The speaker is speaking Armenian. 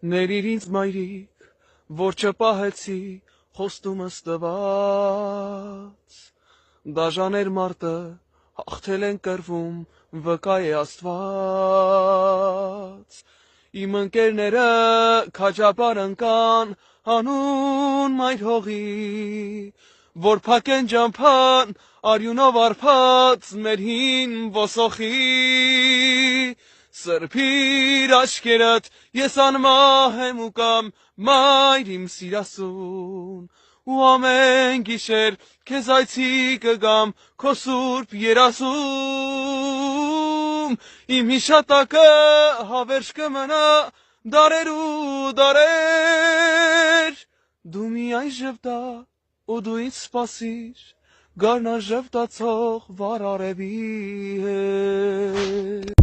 Ներիր ինձ մայրիկ, որ չպահեցի խոստումս տված, դաժաներ մարտը հաղթել են կռվում, վկա է Աստված, իմ ընկերները քաջաբար ընկան հանուն մայր հողի, որ փակեն ջամփան արյունով արփած մեր հին ոսոխի, սրբիր աչքերդ ես անմահ եմ ու կամ մայր իմ սիրասուն, ու ամեն գիշեր քեզ այցի կգամ քո սուրբ երազում, իմ հիշատակը հավերժ կմնա դարեր ու դարեր, դու միայն ժպտա ու դու ինձ սպասիր գարնան ժպտացող վառ արևի հետ.